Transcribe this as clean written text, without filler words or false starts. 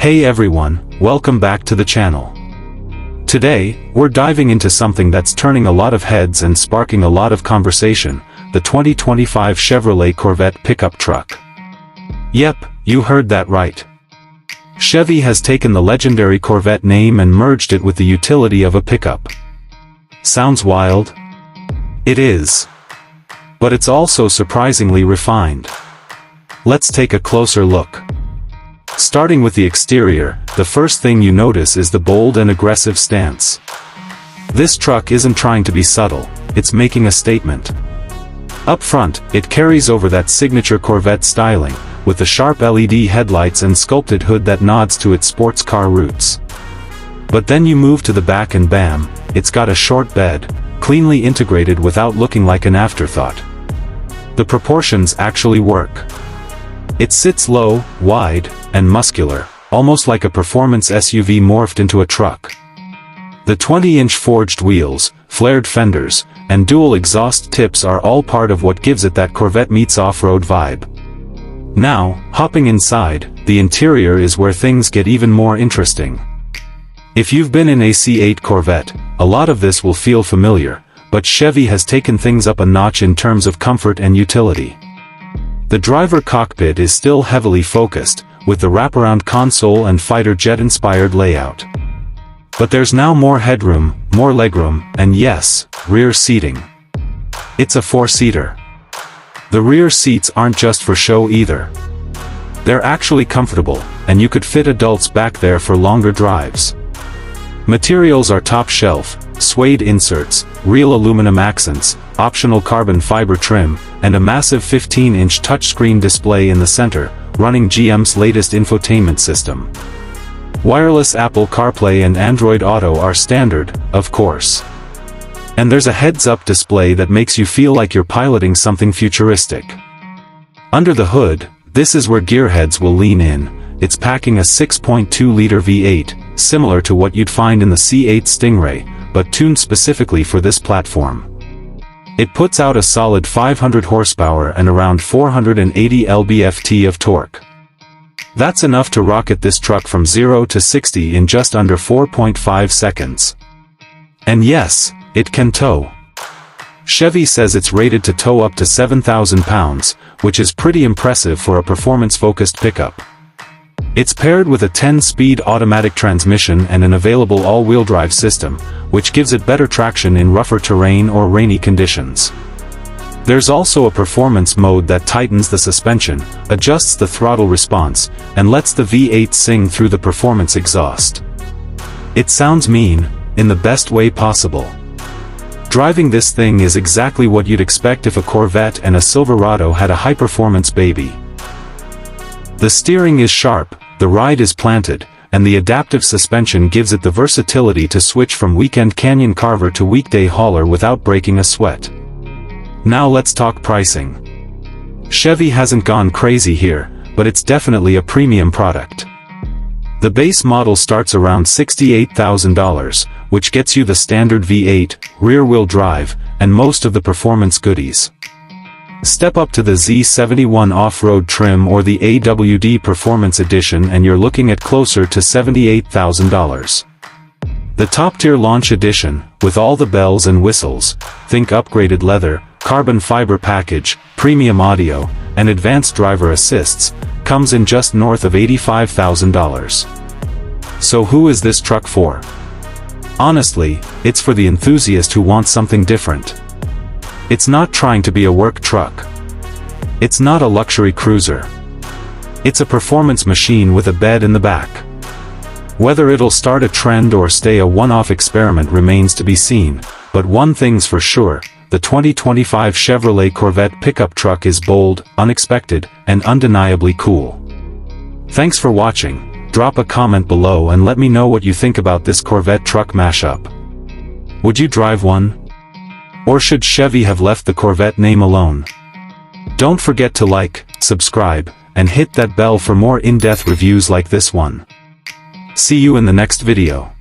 Hey everyone, welcome back to the channel. Today, we're diving into something that's turning a lot of heads and sparking a lot of conversation, the 2025 Chevrolet Corvette pickup truck. Yep, you heard that right. Chevy has taken the legendary Corvette name and merged it with the utility of a pickup. Sounds wild? It is. But it's also surprisingly refined. Let's take a closer look. Starting with the exterior, the first thing you notice is the bold and aggressive stance. This truck isn't trying to be subtle, it's making a statement. Up front, it carries over that signature Corvette styling, with the sharp LED headlights and sculpted hood that nods to its sports car roots. But then you move to the back and bam, it's got a short bed, cleanly integrated without looking like an afterthought. The proportions actually work. It sits low, wide, and muscular, almost like a performance SUV morphed into a truck. The 20-inch forged wheels, flared fenders, and dual exhaust tips are all part of what gives it that Corvette meets off-road vibe. Now, hopping inside, the interior is where things get even more interesting. If you've been in a C8 Corvette, a lot of this will feel familiar, but Chevy has taken things up a notch in terms of comfort and utility. The driver cockpit is still heavily focused, with the wraparound console and fighter jet-inspired layout. But there's now more headroom, more legroom, and yes, rear seating. It's a four-seater. The rear seats aren't just for show either. They're actually comfortable, and you could fit adults back there for longer drives. Materials are top shelf, suede inserts, real aluminum accents, optional carbon fiber trim, and a massive 15-inch touchscreen display in the center, running GM's latest infotainment system. Wireless Apple CarPlay and Android Auto are standard, of course. And there's a heads-up display that makes you feel like you're piloting something futuristic. Under the hood, this is where gearheads will lean in. It's packing a 6.2-liter V8, similar to what you'd find in the C8 Stingray, but tuned specifically for this platform. It puts out a solid 500 horsepower and around 480 lb-ft of torque. That's enough to rocket this truck from 0 to 60 in just under 4.5 seconds. And yes, it can tow. Chevy says it's rated to tow up to 7,000 pounds, which is pretty impressive for a performance-focused pickup. It's paired with a 10-speed automatic transmission and an available all-wheel drive system, which gives it better traction in rougher terrain or rainy conditions. There's also a performance mode that tightens the suspension, adjusts the throttle response, and lets the V8 sing through the performance exhaust. It sounds mean, in the best way possible. Driving this thing is exactly what you'd expect if a Corvette and a Silverado had a high-performance baby. The steering is sharp, the ride is planted, and the adaptive suspension gives it the versatility to switch from weekend canyon carver to weekday hauler without breaking a sweat. Now let's talk pricing. Chevy hasn't gone crazy here, but it's definitely a premium product. The base model starts around $68,000, which gets you the standard V8, rear-wheel drive, and most of the performance goodies. Step up to the Z71 off-road trim or the AWD Performance Edition and you're looking at closer to $78,000. The top-tier Launch Edition, with all the bells and whistles, think upgraded leather, carbon fiber package, premium audio, and advanced driver assists, comes in just north of $85,000. So who is this truck for? Honestly, it's for the enthusiast who wants something different. It's not trying to be a work truck. It's not a luxury cruiser. It's a performance machine with a bed in the back. Whether it'll start a trend or stay a one-off experiment remains to be seen, but one thing's for sure, the 2025 Chevrolet Corvette pickup truck is bold, unexpected, and undeniably cool. Thanks for watching. Drop a comment below and let me know what you think about this Corvette truck mashup. Would you drive one? Or should Chevy have left the Corvette name alone? Don't forget to like, subscribe, and hit that bell for more in-depth reviews like this one. See you in the next video.